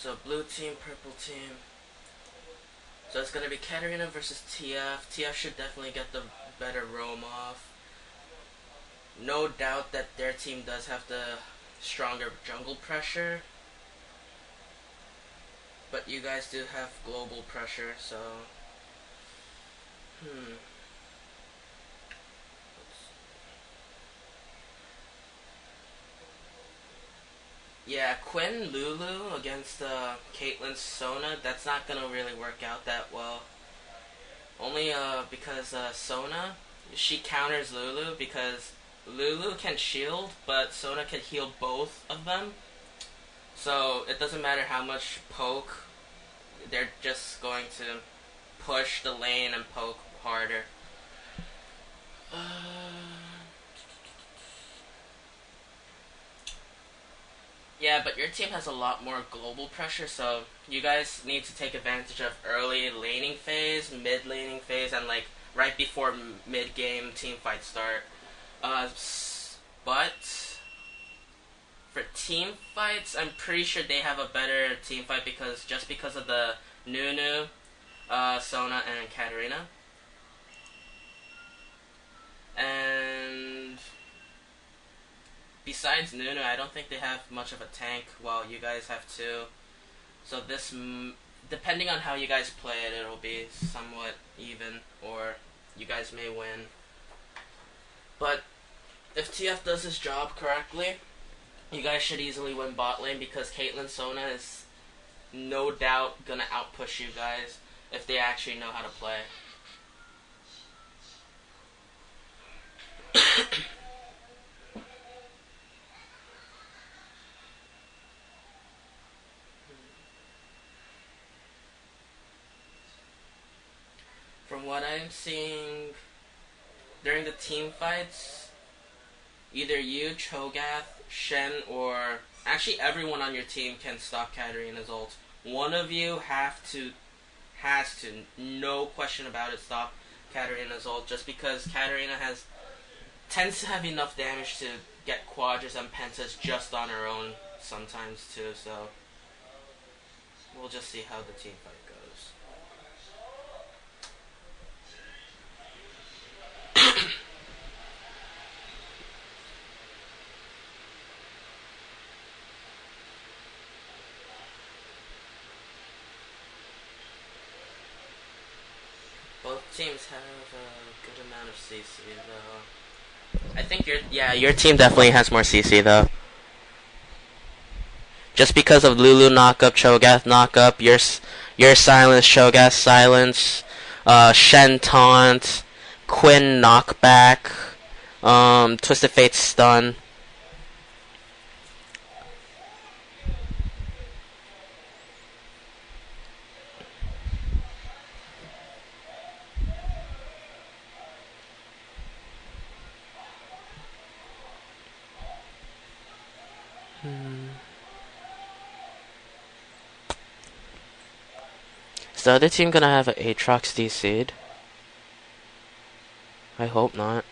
So blue team, purple team. So it's gonna be Katarina versus TF. TF should definitely get the better roam off. No doubt that their team does have the stronger jungle pressure. But you guys do have global pressure, so... Yeah, Quinn Lulu against Caitlyn Sona, that's not gonna really work out that well. Only because Sona, she counters Lulu because Lulu can shield, but Sona can heal both of them. So it doesn't matter how much poke, they're just going to push the lane and poke harder. Yeah, but your team has a lot more global pressure, so you guys need to take advantage of early laning phase, mid laning phase, and like right before mid game team fight start. But for team fights, I'm pretty sure they have a better team fight because of the Nunu, Sona, and Katarina. And besides Nunu, I don't think they have much of a tank, while you guys have two. So this, depending on how you guys play it, it'll be somewhat even, or you guys may win. But if TF does his job correctly, you guys should easily win bot lane because Caitlyn Sona is no doubt gonna outpush you guys if they actually know how to play. From what I'm seeing during the team fights, either you, Cho'Gath, Shen, or actually everyone on your team can stop Katarina's ult. One of you has to, no question about it, stop Katarina's ult, just because Katarina tends to have enough damage to get quadras and pentas just on her own sometimes too, so we'll just see how the team fight goes. Both teams have a good amount of CC though. I think your team definitely has more CC though. Just because of Lulu knockup, Cho'Gath knockup, your silence, Cho'Gath silence, Shen taunt, Quinn knockback, Twisted Fate stun. Is the other team gonna have an Aatrox DC'd? I hope not.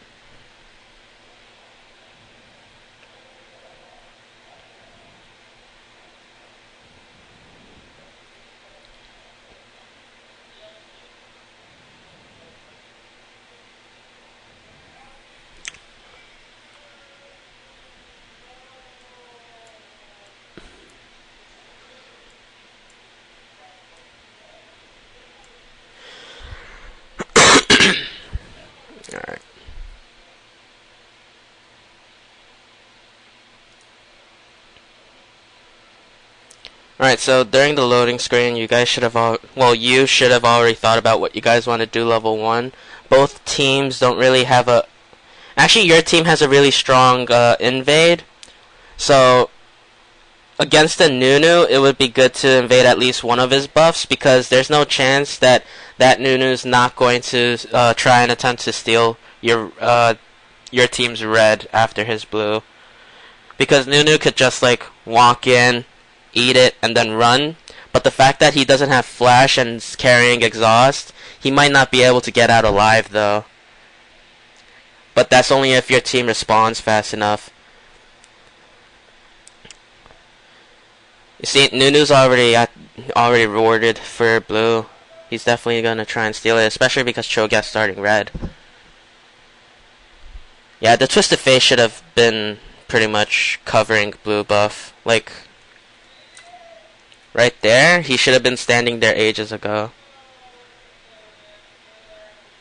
Alright. Alright, so during the loading screen, you guys should have you should have already thought about what you guys want to do level 1. Both teams don't really have a... Actually, your team has a really strong invade. So, against the Nunu, it would be good to invade at least one of his buffs, because there's no chance that Nunu's not going to try and attempt to steal your team's red after his blue. Because Nunu could just like walk in, eat it, and then run. But the fact that he doesn't have flash and is carrying exhaust, he might not be able to get out alive though. But that's only if your team responds fast enough. You see, Nunu's already rewarded for blue. He's definitely gonna try and steal it, especially because Cho'Gath's starting red. Yeah, the Twisted Face should have been pretty much covering blue buff. Like, right there, he should have been standing there ages ago.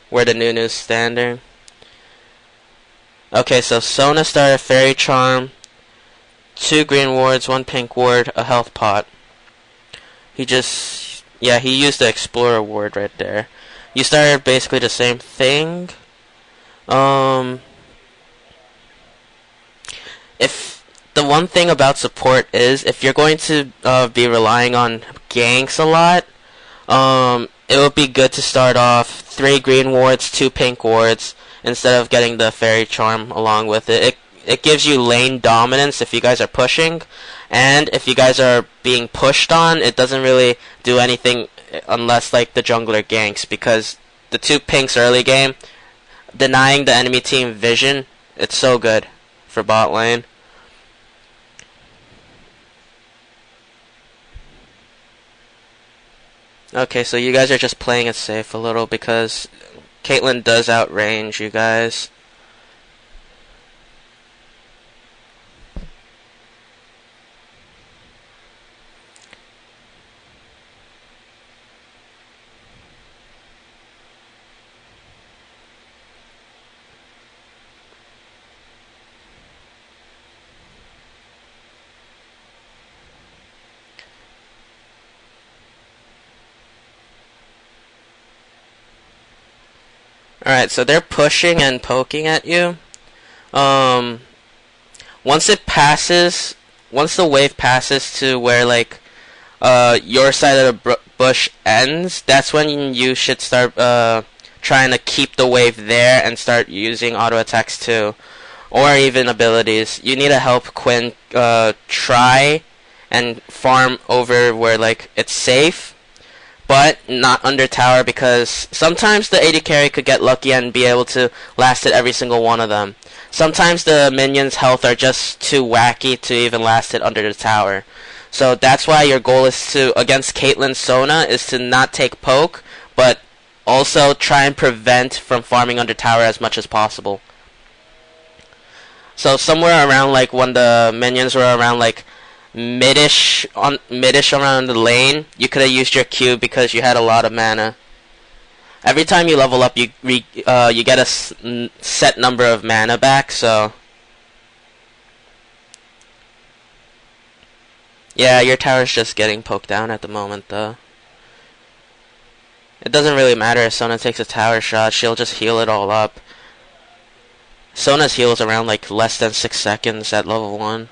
Where the Nunu's standing. Okay, so Sona started Fairy Charm, 2 green wards, 1 pink ward, a health pot. He used the Explorer ward right there. You started basically the same thing. If the one thing about support is, if you're going to be relying on ganks a lot, it would be good to start off 3 green wards, 2 pink wards, instead of getting the Fairy Charm along with it. It gives you lane dominance if you guys are pushing, and if you guys are being pushed on, it doesn't really do anything unless like the jungler ganks, because the 2 pinks early game, denying the enemy team vision, it's so good for bot lane. Okay, so you guys are just playing it safe a little because Caitlyn does outrange you guys. Alright, so they're pushing and poking at you. Once the wave passes to where like your side of the bush ends, that's when you should start trying to keep the wave there and start using auto attacks too, or even abilities. You need to help Quinn try and farm over where like it's safe, but not under tower, because sometimes the AD carry could get lucky and be able to last it every single one of them. Sometimes the minions' health are just too wacky to even last it under the tower. So that's why your goal is to, against Caitlyn Sona, is to not take poke, but also try and prevent from farming under tower as much as possible. So somewhere around like when the minions were around like midish around the lane, you could have used your Q because you had a lot of mana. Every time you level up, you get a set number of mana back. So yeah, your tower's just getting poked down at the moment, though. It doesn't really matter if Sona takes a tower shot; she'll just heal it all up. Sona's heal is around like less than 6 seconds at level 1.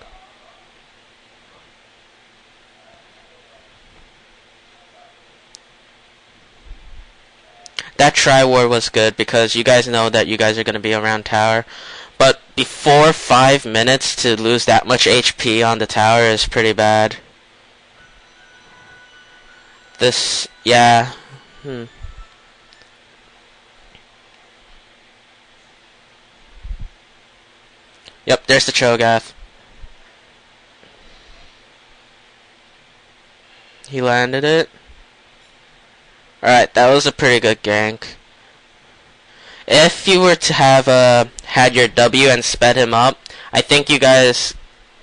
That tri-ward was good because you guys know that you guys are going to be around tower. But before 5 minutes to lose that much HP on the tower is pretty bad. This, yeah. Yep, there's the Cho'Gath. He landed it. Alright, that was a pretty good gank. If you were to have had your W and sped him up, I think you guys...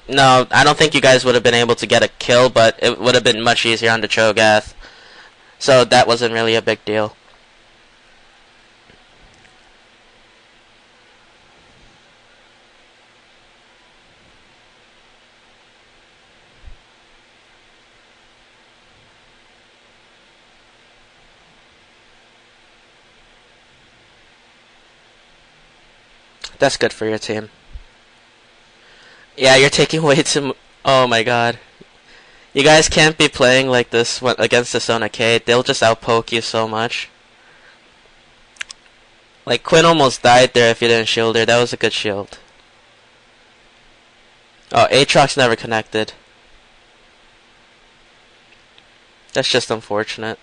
No, I don't think you guys would have been able to get a kill, but it would have been much easier on the Cho'Gath. So that wasn't really a big deal. That's good for your team. Yeah, you're taking way too... Oh my god. You guys can't be playing like this against the Sona K. They'll just outpoke you so much. Like, Quinn almost died there if you didn't shield her. That was a good shield. Oh, Aatrox never connected. That's just unfortunate.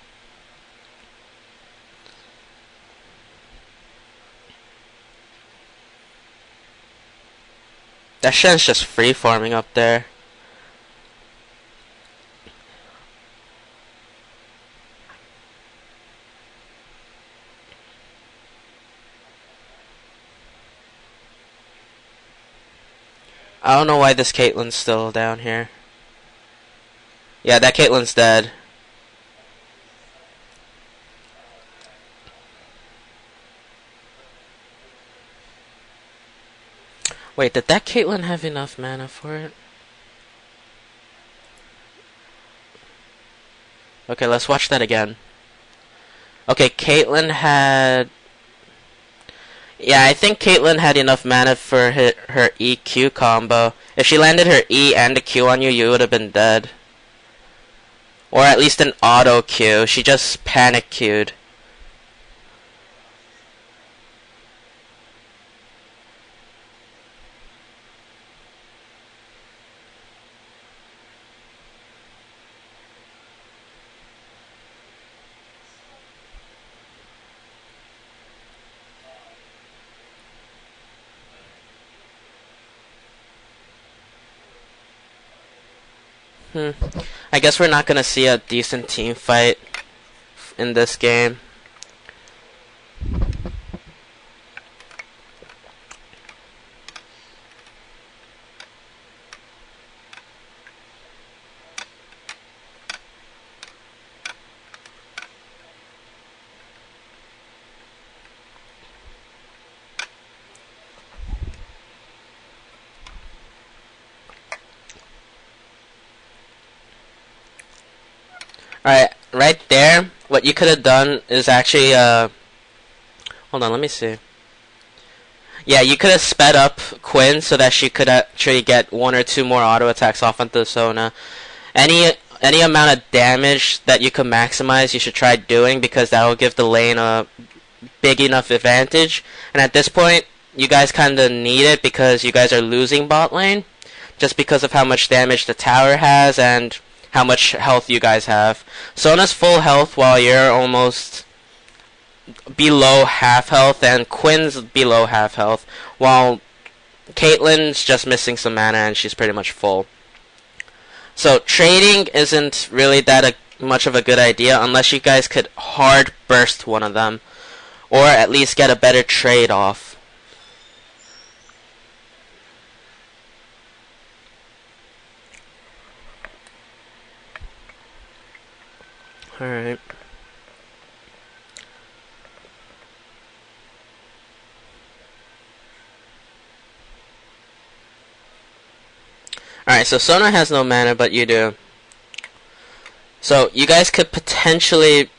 That Shen's just free farming up there. I don't know why this Caitlyn's still down here. Yeah, that Caitlyn's dead. Wait, did that Caitlyn have enough mana for it? Okay, let's watch that again. Okay, Caitlyn had... Yeah, I think Caitlyn had enough mana for her EQ combo. If she landed her E and a Q on you, you would have been dead. Or at least an auto Q. She just panic Q'd. I guess we're not gonna see a decent team fight in this game. Alright, right there, what you could have done is actually, hold on, let me see. Yeah, you could have sped up Quinn so that she could actually get 1 or 2 more auto attacks off onto Sona. Any amount of damage that you could maximize, you should try doing, because that will give the lane a big enough advantage. And at this point, you guys kind of need it because you guys are losing bot lane, just because of how much damage the tower has and how much health you guys have. Sona's full health while you're almost below half health, and Quinn's below half health, while Caitlyn's just missing some mana and she's pretty much full. So trading isn't really that much of a good idea unless you guys could hard burst one of them, or at least get a better trade off. Alright. Alright, so Sona has no mana, but you do. So you guys could potentially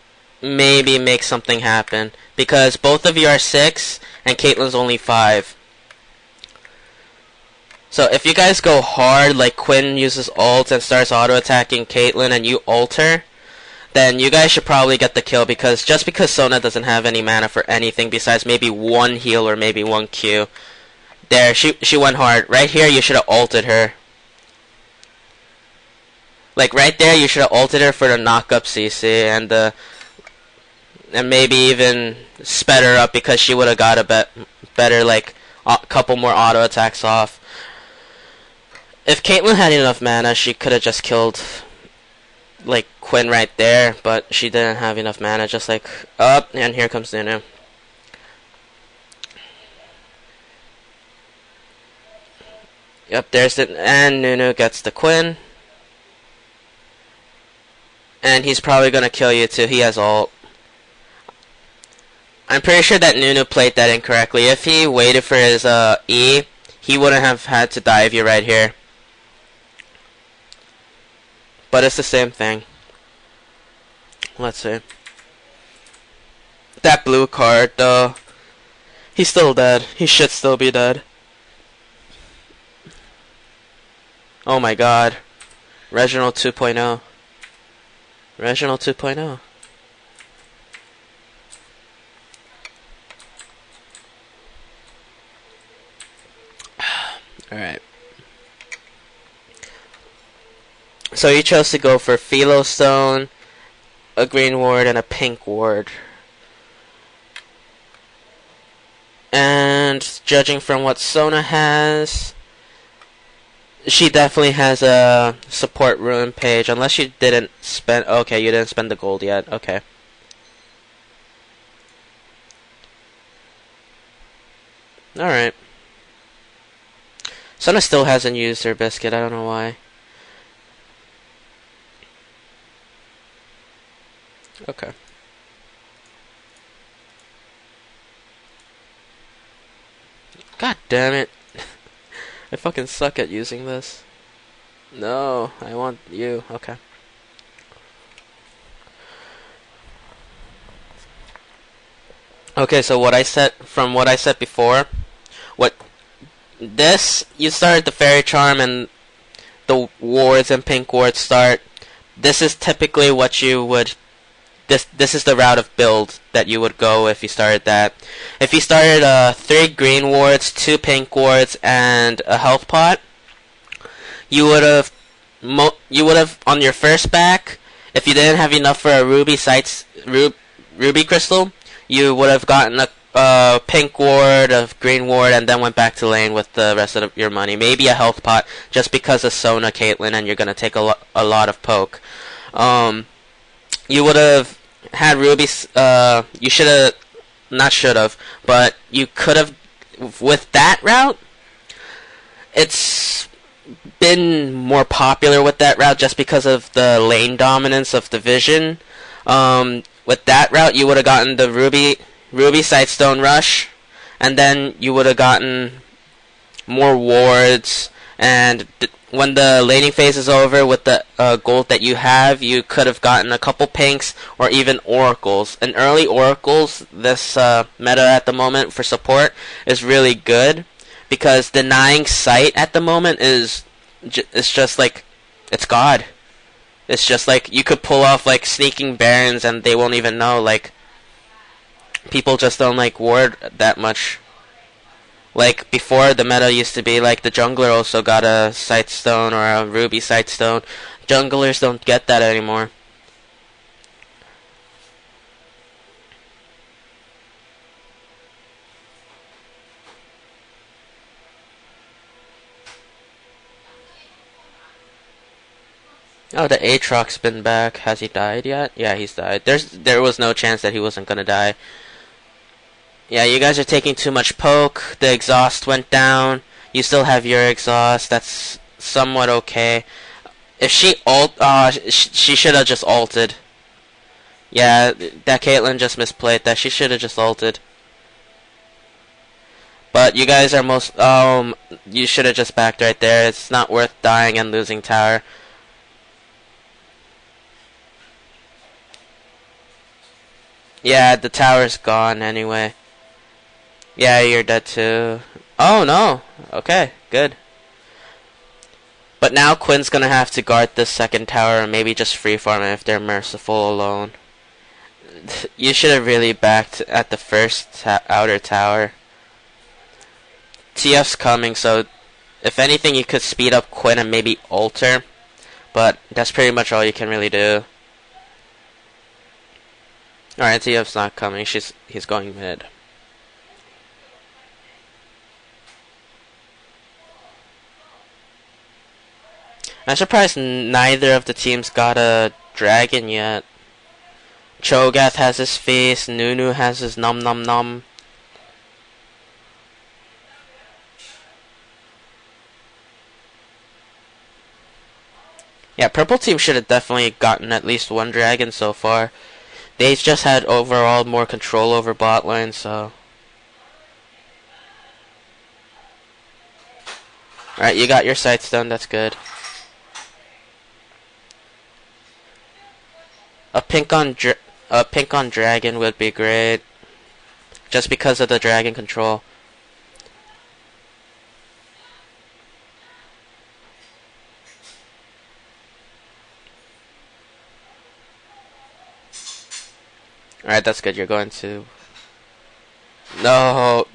maybe make something happen, because both of you are 6 and Caitlyn's only 5. So if you guys go hard, like Quinn uses ult and starts auto attacking Caitlyn and you ult her, then you guys should probably get the kill, because just because Sona doesn't have any mana for anything besides maybe 1 heal or maybe 1 Q. There, she went hard. Right here, you should have ulted her. Like right there, you should have ulted her for the knock-up CC and maybe even sped her up, because she would have got a better, like, couple more auto attacks off. If Caitlyn had enough mana, she could have just killed, like, Quinn right there, but she didn't have enough mana, just like, up, and here comes Nunu. Yep, there's it, and Nunu gets the Quinn. And he's probably gonna kill you too, he has ult. I'm pretty sure that Nunu played that incorrectly. If he waited for his E, he wouldn't have had to dive you right here. But it's the same thing. Let's see. That blue card, though. He's still dead. He should still be dead. Oh my god. Reginald 2.0. Reginald 2.0. Alright. So you chose to go for Philo Stone, a green ward, and a pink ward. And judging from what Sona has, she definitely has a support ruin page, unless you didn't spend... Okay, you didn't spend the gold yet. Okay. Alright. Sona still hasn't used her biscuit. I don't know why. Okay. God damn it. I fucking suck at using this. No, I want you. Okay. Okay, so what I said before, you start the fairy charm and the wards and pink wards start. This is typically what you would. This is the route of build that you would go if you started that. If you started 3 green wards, 2 pink wards, and a health pot, you would have on your first back. If you didn't have enough for a ruby crystal, you would have gotten a pink ward, a green ward, and then went back to lane with the rest of your money. Maybe a health pot, just because of Sona Caitlyn, and you're gonna take a lot of poke. You would have had rubies. You should have, not should have, but you could have. With that route, it's been more popular with that route just because of the lane dominance of the vision. With that route, you would have gotten the ruby sightstone rush, and then you would have gotten more wards. And when the laning phase is over, with the gold that you have, you could have gotten a couple pinks or even oracles. And early oracles, this meta at the moment for support is really good, because denying sight at the moment is just like, it's God. It's just like you could pull off like sneaking barons and they won't even know. Like, people just don't like ward that much. Like, before, the meta used to be like the jungler also got a sightstone or a ruby sightstone. Junglers don't get that anymore. Oh, the Aatrox's been back. Has he died yet? Yeah, he's died. There was no chance that he wasn't gonna die. Yeah, you guys are taking too much poke. The exhaust went down. You still have your exhaust. That's somewhat okay. If she she should have just ulted. Yeah, that Caitlyn just misplayed that. She should have just ulted. But you guys are you should have just backed right there. It's not worth dying and losing tower. Yeah, the tower's gone anyway. Yeah, you're dead too. Oh no. Okay, good. But now Quinn's gonna have to guard this second tower and maybe just free farm it if they're merciful alone. You should have really backed at the first outer tower. TF's coming, so if anything you could speed up Quinn and maybe ult her. But that's pretty much all you can really do. Alright, TF's not coming. He's going mid. I'm surprised neither of the teams got a dragon yet. Cho'Gath has his face, Nunu has his nom nom nom. Yeah, purple team should have definitely gotten at least one dragon so far. They've just had overall more control over bot lane, so. Alright, you got your sights done, that's good. A pink on dragon would be great, just because of the dragon control. Alright, that's good. You're going to... No!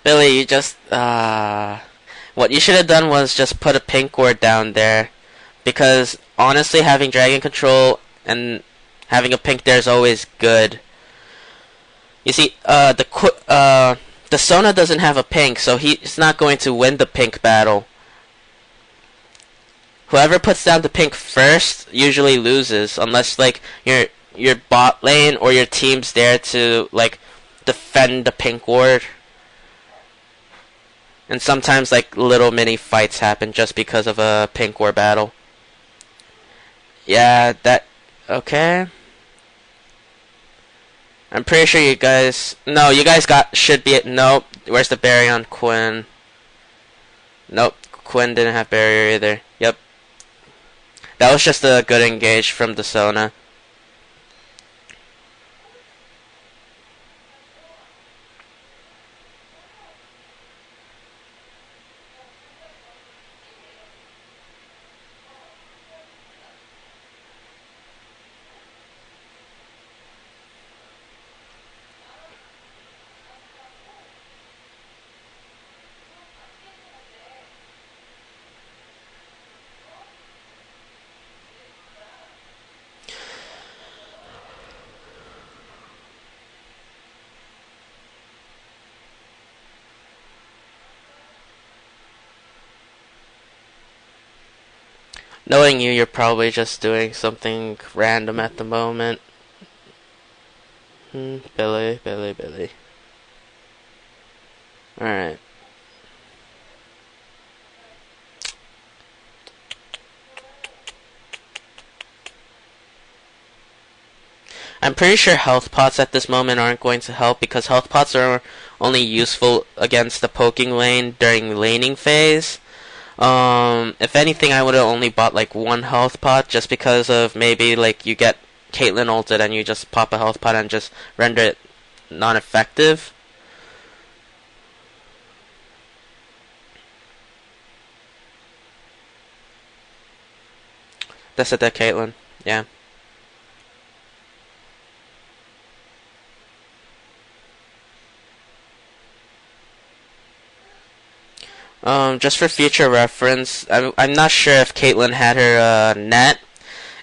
Billy, you just... What you should have done was just put a pink ward down there. Because, honestly, having dragon control and having a pink there is always good. You see, the Sona doesn't have a pink, so he's not going to win the pink battle. Whoever puts down the pink first usually loses, unless, like, your bot lane or your team's there to like defend the pink ward. And sometimes like little mini fights happen just because of a pink war battle. Yeah, that okay. I'm pretty sure you guys no, you guys should be nope. Where's the berry on Quinn? Nope, Quinn didn't have barrier either. Yep. That was just a good engage from the Sona. Knowing you, you're probably just doing something random at the moment. Billy. Alright. I'm pretty sure health pots at this moment aren't going to help because health pots are only useful against the poking lane during laning phase. If anything, I would have only bought like one health pot just because of maybe like you get Caitlyn ulted and you just pop a health pot and just render it non-effective. That's it there, Caitlyn. Yeah. Just for future reference, I'm not sure if Caitlyn had her net.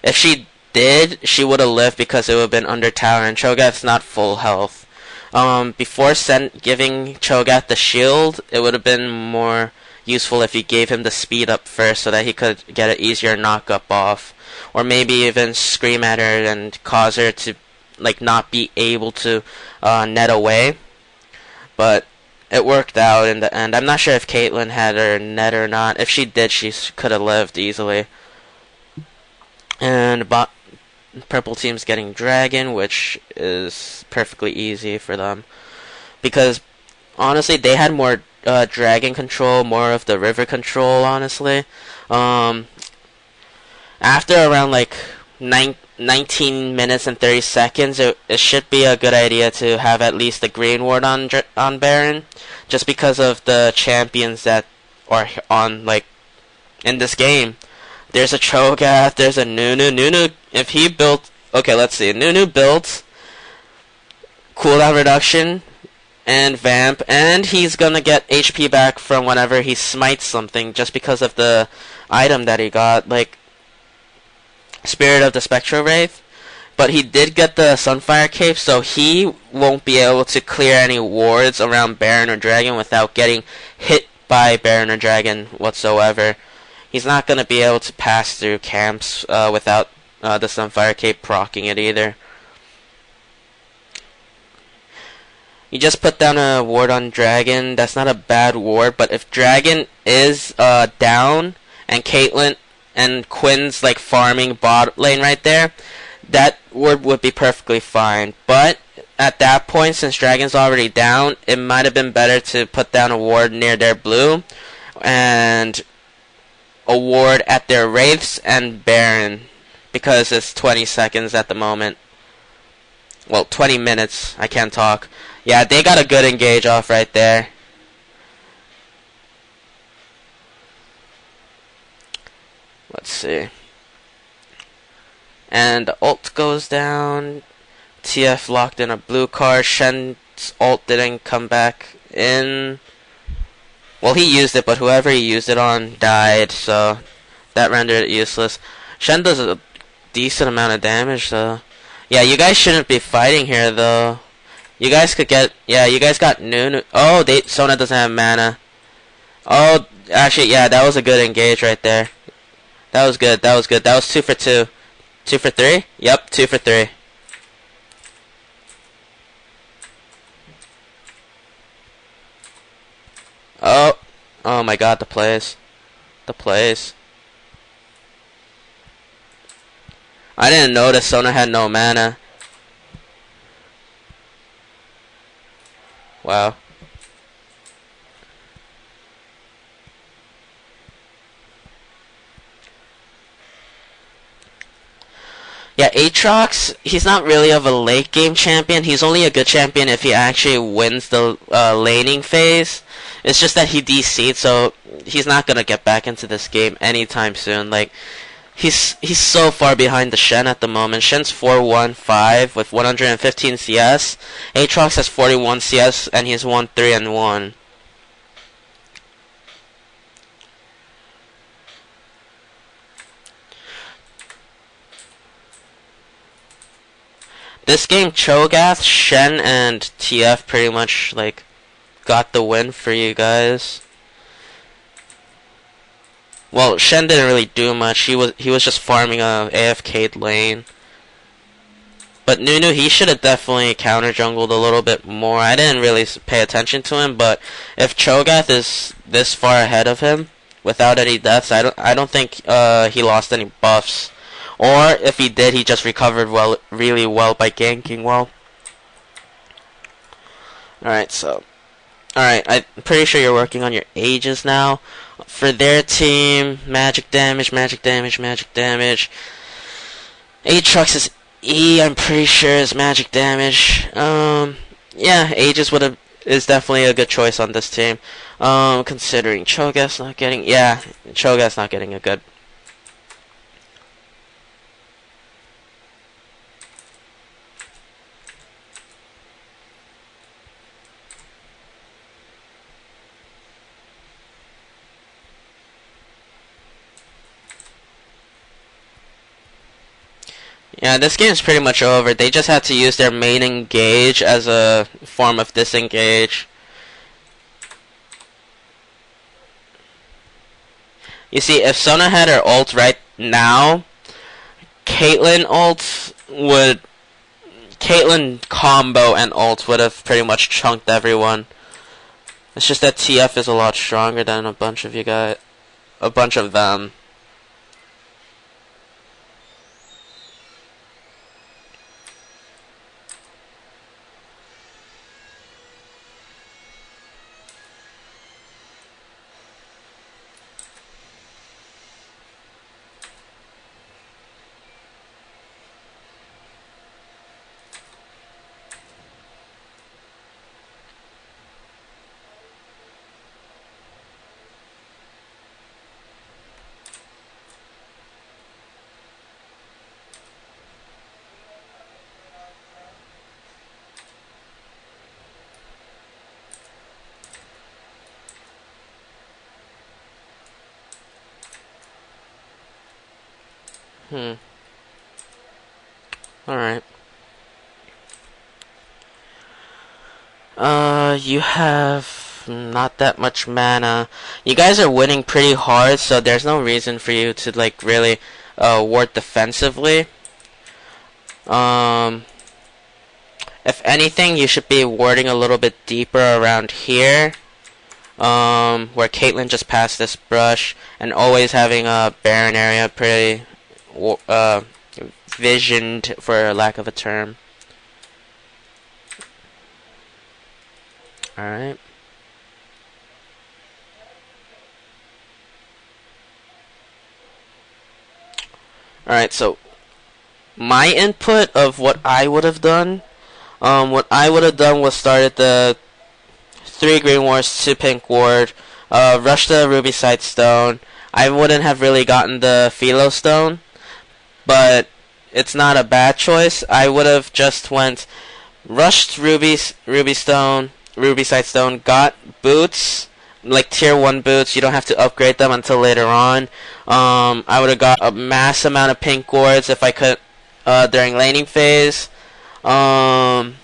If she did, she would have lived because it would have been under tower, and Cho'Gath's not full health. Before giving Cho'Gath the shield, it would have been more useful if you gave him the speed up first so that he could get an easier knock up off. Or maybe even scream at her and cause her to like not be able to net away. But it worked out in the end. I'm not sure if Caitlyn had her net or not. If she did, she could have lived easily. And purple team's getting dragon, which is perfectly easy for them. Because, honestly, they had more dragon control, more of the river control, honestly. After around, like, 19 minutes and 30 seconds, it should be a good idea to have at least a green ward on Baron, just because of the champions that are on, like, in this game. There's a Cho'Gath, there's a Nunu. Nunu, if he built, okay, let's see, Nunu built cooldown reduction and vamp, and he's gonna get HP back from whenever he smites something, just because of the item that he got, like Spirit of the Spectral Wraith. But he did get the Sunfire Cape, so he won't be able to clear any wards around Baron or Dragon without getting hit by Baron or Dragon whatsoever. He's not going to be able to pass through camps without the Sunfire Cape proccing it either. You just put down a ward on Dragon. That's not a bad ward, but if Dragon is down and Caitlyn and Quinn's like farming bot lane right there, that ward would be perfectly fine. But at that point, since Dragon's already down, it might have been better to put down a ward near their blue and a ward at their Wraiths and Baron, because it's 20 seconds at the moment. Well, 20 minutes. I can't talk. Yeah, they got a good engage off right there. Let's see. And the ult goes down. TF locked in a blue card. Shen's ult didn't come back in. Well, he used it, but whoever he used it on died, so that rendered it useless. Shen does a decent amount of damage, though. Yeah, you guys shouldn't be fighting here, though. You guys could get... Yeah, you guys got Nunu. Oh, Sona doesn't have mana. Oh, actually, yeah, that was a good engage right there. That was good, that was good. That was 2 for 2. 2 for 3? Yep, 2 for 3. Oh, Oh my god, the plays. The plays. I didn't notice Sona had no mana. Wow. Yeah, Aatrox, he's not really of a late game champion. He's only a good champion if he actually wins the laning phase. It's just that he DC'd, so he's not gonna get back into this game anytime soon. Like, he's so far behind the Shen at the moment. Shen's 4-1-5 with 115 CS. Aatrox has 41 CS and he's 1-3-1. This game, Cho'Gath, Shen, and TF pretty much like got the win for you guys. Well, Shen didn't really do much. He was just farming a AFK'd lane. But Nunu, he should have definitely counter jungled a little bit more. I didn't really pay attention to him, but if Cho'Gath is this far ahead of him without any deaths, I don't think he lost any buffs. Or if he did, he just recovered really well by ganking well. Alright, so alright, I'm pretty sure you're working on your ages now. For their team, magic damage, magic damage, magic damage. Aatrox's E, I'm pretty sure is magic damage. Yeah, ages is definitely a good choice on this team. Considering Cho'Gath's not getting, yeah, Cho'Gath's not getting a good. Yeah, this game's pretty much over. They just had to use their main engage as a form of disengage. You see, if Sona had her ult right now, Caitlyn combo and ult would have pretty much chunked everyone. It's just that TF is a lot stronger than a bunch of you guys, a bunch of them. Alright. You have not that much mana. You guys are winning pretty hard, so there's no reason for you to like really ward defensively. If anything, you should be warding a little bit deeper around here. Where Caitlyn just passed this brush, and always having a Baron area pretty visioned, for lack of a term. Alright. Alright, so my input of what I would have done, was started the 3 green wards, 2 pink ward, rush the ruby side stone. I wouldn't have really gotten the philo stone, but it's not a bad choice. I would have just went rushed ruby stone, ruby side stone, got boots, like tier 1 boots. You don't have to upgrade them until later on. I would have got a mass amount of pink wards if I could during laning phase. And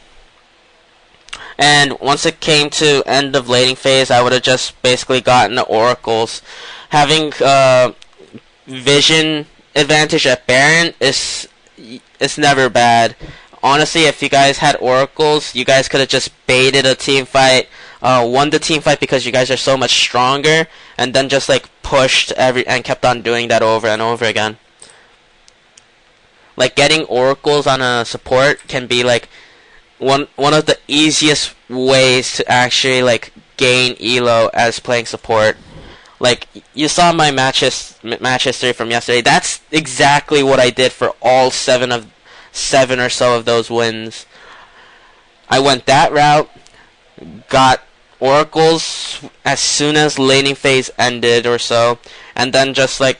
once it came to end of laning phase, I would have just basically gotten the oracles. Having vision advantage at Baron is never bad. Honestly, if you guys had oracles, you guys could have just baited a team fight, won the team fight because you guys are so much stronger, and then just like pushed and kept on doing that over and over again. Like getting oracles on a support can be like one of the easiest ways to actually like gain elo as playing support. Like you saw my match history from yesterday. That's exactly what I did for all seven or so of those wins. I went that route, got oracles as soon as laning phase ended or so, and then just like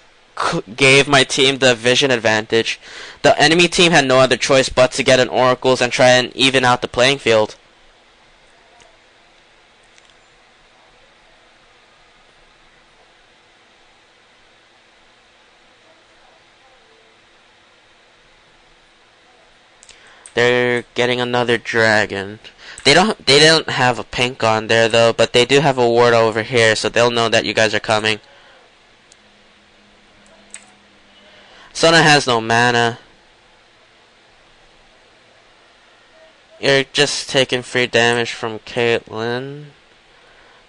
gave my team the vision advantage. The enemy team had no other choice but to get an oracles and try and even out the playing field. They're getting another dragon. They don't have a pink on there though, but they do have a ward over here, so they'll know that you guys are coming. Sona has no mana. You're just taking free damage from Caitlyn.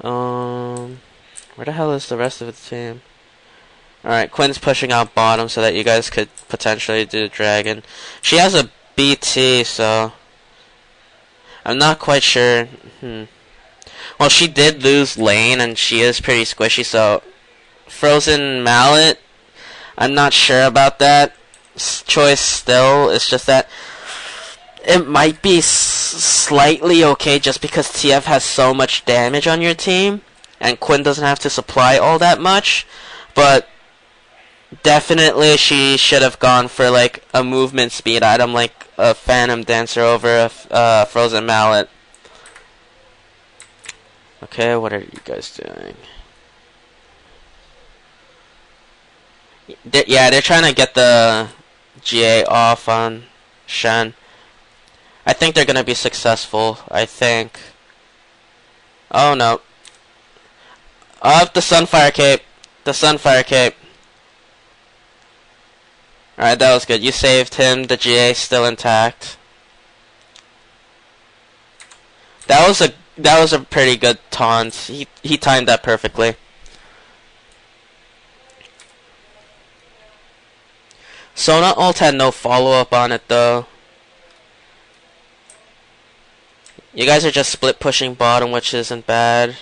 Where the hell is the rest of the team? Alright, Quinn's pushing out bottom so that you guys could potentially do the dragon. She has a BT, so I'm not quite sure. Well, she did lose lane, and she is pretty squishy, so Frozen Mallet, I'm not sure about that choice still. It's just that it might be slightly okay just because TF has so much damage on your team, and Quinn doesn't have to supply all that much, but definitely she should have gone for like a movement speed item like a Phantom Dancer over a Frozen Mallet. Okay, what are you guys doing? They're trying to get the GA off on Shen. I think they're gonna be successful. I think. Oh no. Up the Sunfire Cape. The Sunfire Cape. Alright, that was good. You saved him. The GA still intact. That was a pretty good taunt. He timed that perfectly. Sona ult had no follow-up on it though. You guys are just split pushing bottom, which isn't bad.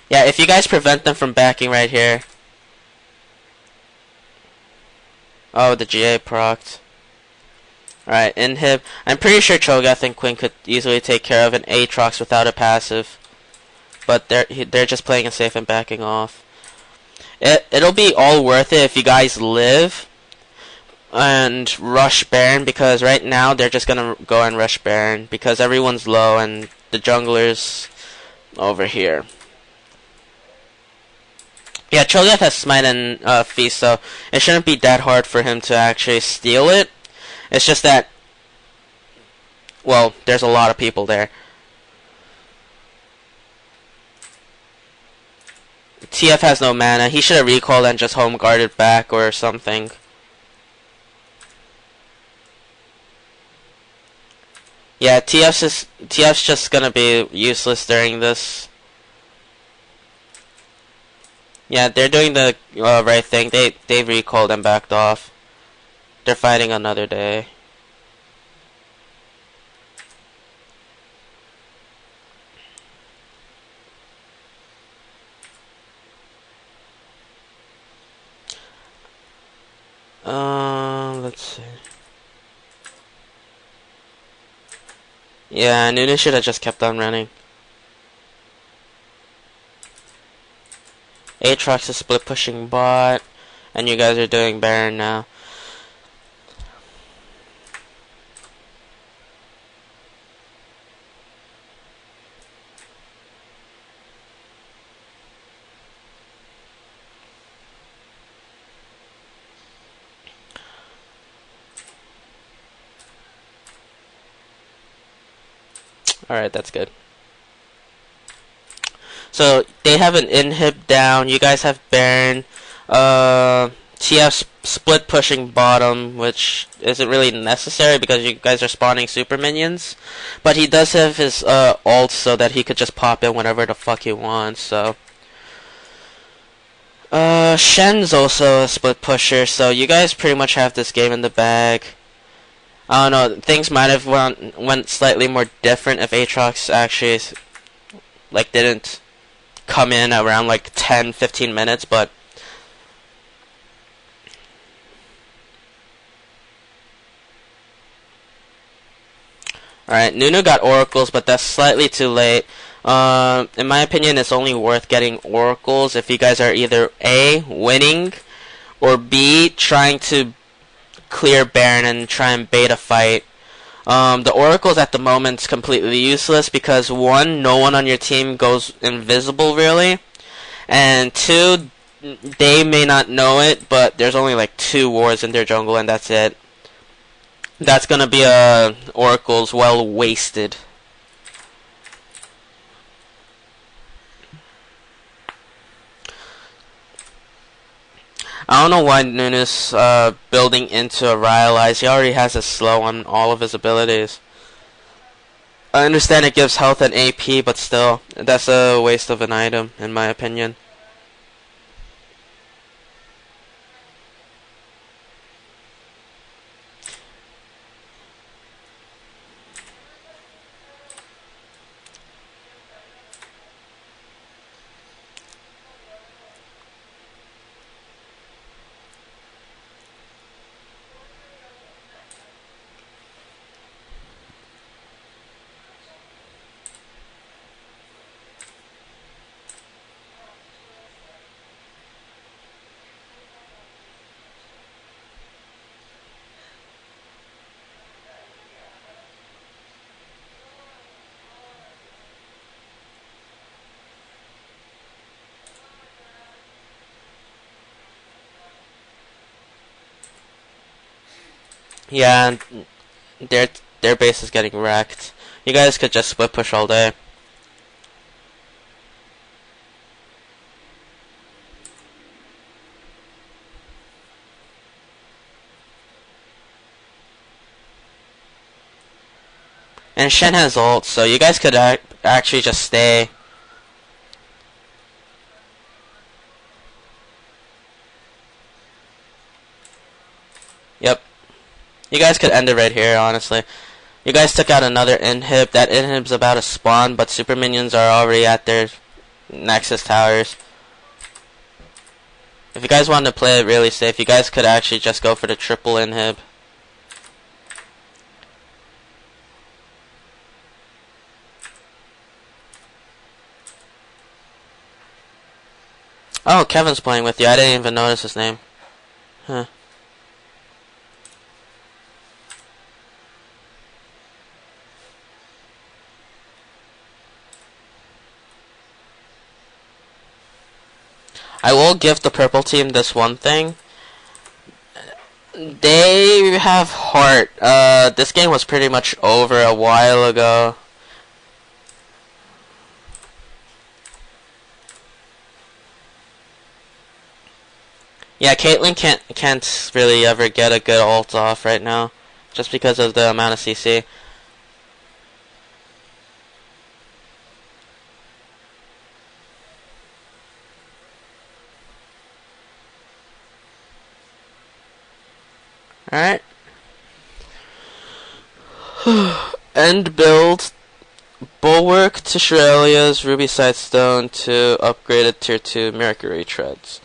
Yeah, if you guys prevent them from backing right here. Oh, the GA procced. Alright, inhib. I'm pretty sure Cho'Gath and Quinn could easily take care of an Aatrox without a passive. But they're just playing it safe and backing off. It'll be all worth it if you guys live and rush Baron, because right now they're just gonna go and rush Baron because everyone's low and the jungler's over here. Yeah, Cho'Gath has Smite and Feast, so it shouldn't be that hard for him to actually steal it. It's just that, well, there's a lot of people there. TF has no mana. He should have recalled and just home guarded back or something. Yeah, TF's just gonna be useless during this. Yeah, they're doing the right thing. They recalled and backed off. They're fighting another day. Let's see. Yeah, Nunu should have just kept on running. Aatrox is split pushing bot, and you guys are doing Baron now. Alright, that's good. So, they have an inhib down. You guys have Baron. TF's split pushing bottom, which isn't really necessary because you guys are spawning super minions. But he does have his ult so that he could just pop in whenever the fuck he wants. So Shen's also a split pusher, so you guys pretty much have this game in the bag. I don't know, things might have went slightly more different if Aatrox actually like didn't come in around like 10-15 minutes, but alright, Nunu got oracles, but that's slightly too late. In my opinion, it's only worth getting oracles if you guys are either A, winning, or B, trying to clear Baron and try and bait a fight. The oracles at the moment is completely useless because 1, no one on your team goes invisible really, and 2, they may not know it, but there's only like 2 wards in their jungle and that's it. That's gonna be oracles well wasted. I don't know why Nunu's building into a Rylai's. He already has a slow on all of his abilities. I understand it gives health and AP, but still, that's a waste of an item, in my opinion. Yeah, their base is getting wrecked. You guys could just split push all day. And Shen has ult, so you guys could actually just stay. Yep. You guys could end it right here, honestly. You guys took out another inhib. That inhib's about to spawn, but super minions are already at their Nexus towers. If you guys wanted to play it really safe, you guys could actually just go for the triple inhib. Oh, Kevin's playing with you. I didn't even notice his name. Huh. I will give the purple team this one thing. They have heart. This game was pretty much over a while ago. Yeah, Caitlyn can't really ever get a good ult off right now, just because of the amount of CC. Alright. End build. Bulwark to Shurelia's Ruby Sightstone to upgraded tier 2 Mercury Treads.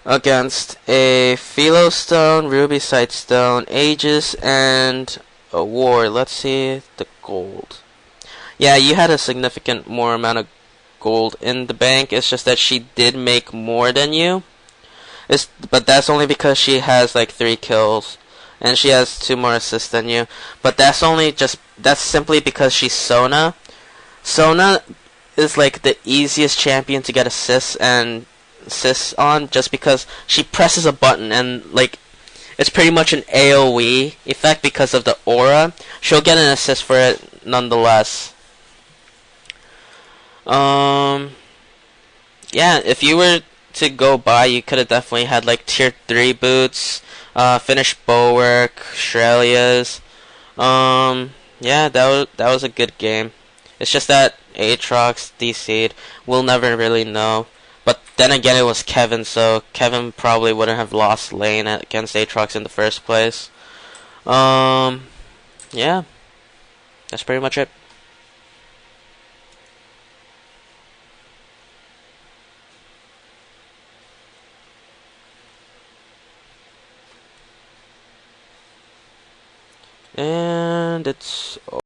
Against a Philo Stone, Ruby Sightstone, Aegis, and a War. Let's see the gold. Yeah, you had a significant more amount of gold in the bank. It's just that she did make more than you. But that's only because she has like 3 kills. And she has 2 more assists than you. But that's simply because she's Sona. Sona is like the easiest champion to get assists on, just because she presses a button and like it's pretty much an AoE effect because of the aura. She'll get an assist for it nonetheless. Yeah, if you were to go by. You could have definitely had like tier 3 boots, finished Bulwark, Shrelia's. Yeah, that was a good game. It's just that Aatrox DC'd. We'll never really know. But then again, it was Kevin, so Kevin probably wouldn't have lost lane against Aatrox in the first place. Yeah, that's pretty much it. And it's